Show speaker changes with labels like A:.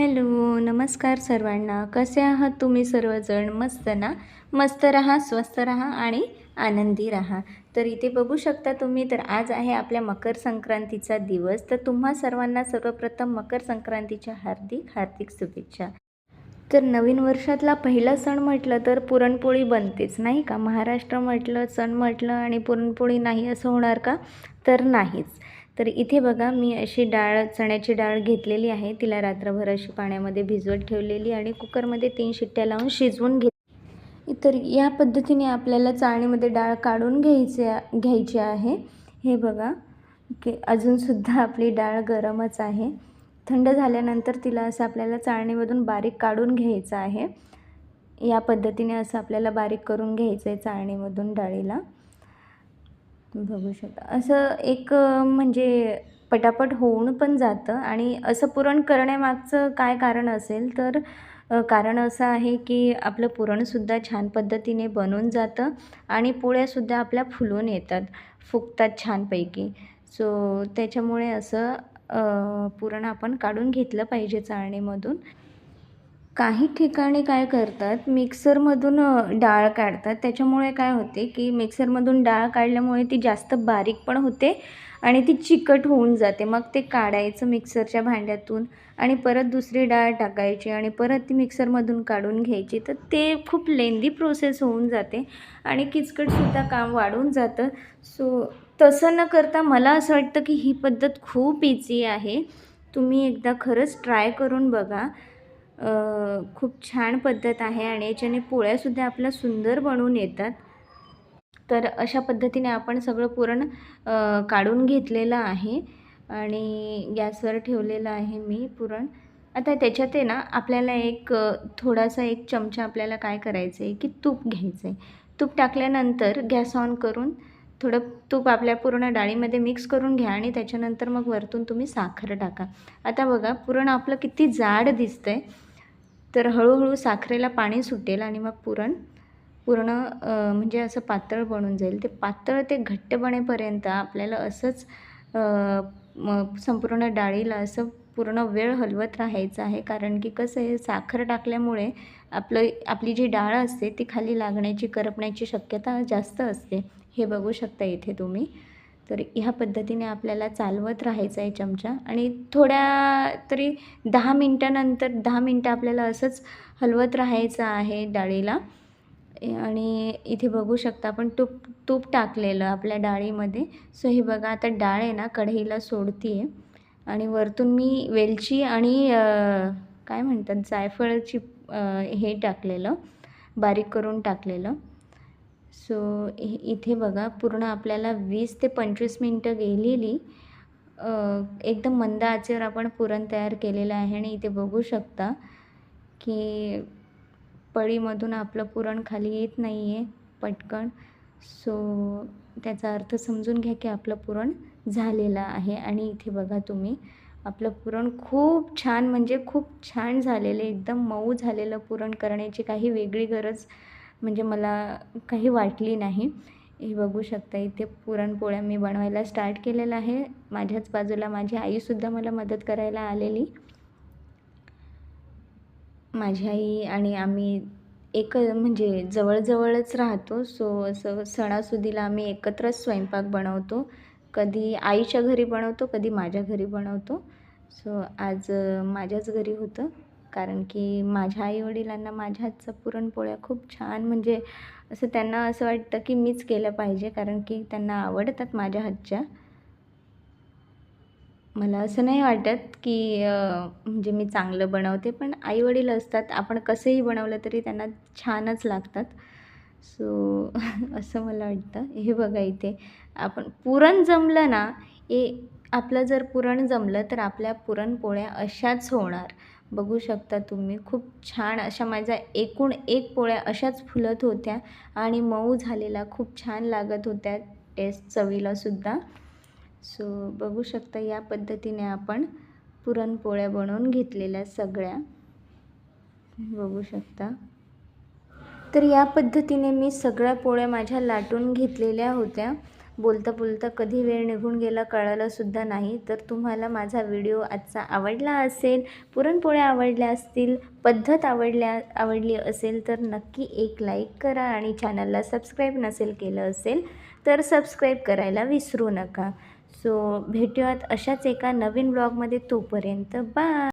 A: Hello, नमस्कार सर्वांना. कसे आहात तुम्ही सर्वजण? मस्त ना? मस्त राहा, स्वस्थ राहा आणि आनंदी राहा. तर इथे बघू शकता तुम्ही, तर आज आहे आपल्या मकर संक्रांतीचा दिवस. तर तुम्हा सर्वांना सर्वप्रथम मकर संक्रांतीच्या हार्दिक हार्दिक शुभेच्छा. तर नवीन वर्षातला पहिला सण म्हटलं तर पुरणपोळी बनतेच, नाही का? महाराष्ट्र म्हटलं, सण म्हटलं आणि पुरणपोळी नाही असं होणार का? तर नाहीच. तर इथे बघा, मी अशी डाळ, चण्याची डाळ घेतलेली आहे. तिला रात्रभर अशी पाण्यामध्ये भिजवत ठेवलेली आणि कुकरमध्ये 3 शिट्ट्या लावून शिजवून तर या पद्धतीने आपल्याला चाळणीमध्ये डाळ काढून घ्यायची आहे. हे बघा, की अजूनसुद्धा आपली डाळ गरमच आहे. थंड झाल्यानंतर तिला असं आपल्याला चाळणीमधून बारीक काढून घ्यायचं आहे. या पद्धतीने असं आपल्याला बारीक करून घ्यायचं आहे चाळणीमधून डाळीला. बघू शकता. असं एक म्हणजे पटापट होऊन पण जातं. आणि असं पुरण करण्यामागचं काय कारण असेल तर कारण असं आहे की आपलं पुरणसुद्धा छान पद्धतीने बनून जातं आणि पोळ्यासुद्धा आपल्या फुलून येतात, फुगतात छानपैकी. सो त्याच्यामुळे असं पुरण आपण काढून घेतलं पाहिजे चाळणीमधून. काही ठिकाणी काय करतात, मिक्सरमधून डाळ काढतात. त्याच्यामुळे काय होते की मिक्सरमधून डाळ काढल्यामुळे ती जास्त बारीक पण होते आणि ती चिकट होऊन जाते. मग ते काढायचं मिक्सरच्या भांड्यातून आणि परत दुसरी डाळ टाकायची आणि परत ती मिक्सरमधून काढून घ्यायची. तर ते खूप लेंदी प्रोसेस होऊन जाते आणि किचकटसुद्धा काम वाढून जातं. सो तसं न करता मला असं वाटतं की ही पद्धत खूप इझी आहे. तुम्ही एकदा खरंच ट्राय करून बघा. खूप छान पद्धत आहे आणि याच्याने पोळ्यासुद्धा आपल्या सुंदर बनवून येतात. तर अशा पद्धतीने आपण सगळं पुरण काढून घेतलेलं आहे आणि गॅसवर ठेवलेलं आहे मी पुरण. आता त्याच्यात आहे ना, आपल्याला थोडासा एक चमचा आपल्याला काय करायचं आहे की तूप घ्यायचं आहे. तूप टाकल्यानंतर गॅस ऑन करून थोडं तूप आपल्या पूर्ण डाळीमध्ये मिक्स करून घ्या आणि त्याच्यानंतर मग वरतून तुम्ही साखर टाका. आता बघा, पुरण आपलं किती जाड दिसतं आहे. तर हळूहळू साखरेला पाणी सुटेल आणि मग पुरण पूर्ण म्हणजे असं पातळ बनून जाईल. ते पातळ ते घट्ट बनेपर्यंत आपल्याला असंच संपूर्ण डाळीला असं पूर्ण वेळ हलवत राहायचं आहे. कारण की कसं आहे, साखर टाकल्यामुळे आपली जी डाळ असते ती खाली लागण्याची, करपण्याची शक्यता जास्त असते. हे बघू शकता इथे तुम्ही. तर ह्या पद्धतीने आपल्याला चालवत राहायचं आहे चमचा आणि थोड्या तरी 10 मिनटं आपल्याला असंच हलवत राहायचं आहे डाळीला. आणि इथे बघू शकता आपण तूप टाकलेलं आपल्या डाळीमध्ये. सो हे बघा, आता डाळ आहे ना कढईला सोडते आहे आणि वरतून मी वेलची आणि काय म्हणतात, जायफळाची हे टाकलेलं, बारीक करून टाकलेलं. सो इथे बघा, पूर्ण आपल्याला 20 ते 25 मिनटं गेलेली एकदम मंद आचेवर आपण पुरण तयार केलेलं आहे आणि इथे बघू शकता की पळीमधून आपलं पुरण खाली येत नाही आहे पटकन. सो त्याचा अर्थ समजून घ्या की आपलं पुरण झालेलं आहे. आणि इथे बघा तुम्ही, आपलं पुरण खूप छान, म्हणजे खूप छान झालेलं, एकदम मऊ झालेलं पुरण. करण्याची काही वेगळी गरज म्हणजे मला काही वाटली नाही. हे बघू शकता, इथे पुरणपोळ्या मी बनवायला स्टार्ट केलेलं आहे. माझ्याच बाजूला माझी आईसुद्धा मला मदत करायला आलेली. माझी आई आणि आम्ही म्हणजे जवळजवळच राहतो. सो असं सणासुदीला आम्ही एकत्रच स्वयंपाक बनवतो. कधी आईच्या घरी बनवतो, कधी माझ्या घरी बनवतो. सो आज माझ्याच घरी होतं, कारण की माझ्या आईवडिलांना माझ्या हातचा पुरणपोळ्या खूप छान, म्हणजे असं त्यांना असं वाटतं की मीच केलं पाहिजे, कारण की त्यांना आवडतात माझ्या हातच्या. मला असं नाही वाटत की म्हणजे मी चांगलं बनवते, पण आई-वडील असतात, आपण कसंही बनवलं तरी त्यांना छानच लागतात. सो असं मला वाटतं. हे बघा, इथे आपण पुरण जमलं ना, आपलं जर पुरण जमलं तर आपल्या पुरणपोळ्या अशाच होणार. बघू शकता तुम्ही, खूप छान अशा माझ्या एकूण एक पोळ्या अशाच फुलत होत्या आणि मऊ झालेल्या खूप छान लागत होत्या टेस्ट चवीलासुद्धा. सो बघू शकता, या पद्धतीने आपण पुरणपोळ्या बनवून घेतलेल्या सगळ्या बघू शकता. तर या पद्धतीने मी सगळ्या पोळ्या माझ्या लाटून घेतलेल्या होत्या बोलता बोलता कधी वेळ निघून गेला कळालंसुद्धा नाही. तर तुम्हाला माझा व्हिडिओ आजचा आवडला असेल, पुरणपोळ्या आवडल्या असतील, पद्धत आवडली असेल तर नक्की एक लाईक करा आणि चॅनलला सबस्क्राईब नसेल केलं असेल तर सबस्क्राईब करायला विसरू नका. सो भेटूयात अशाच एका नवीन ब्लॉगमध्ये. तोपर्यंत बाय.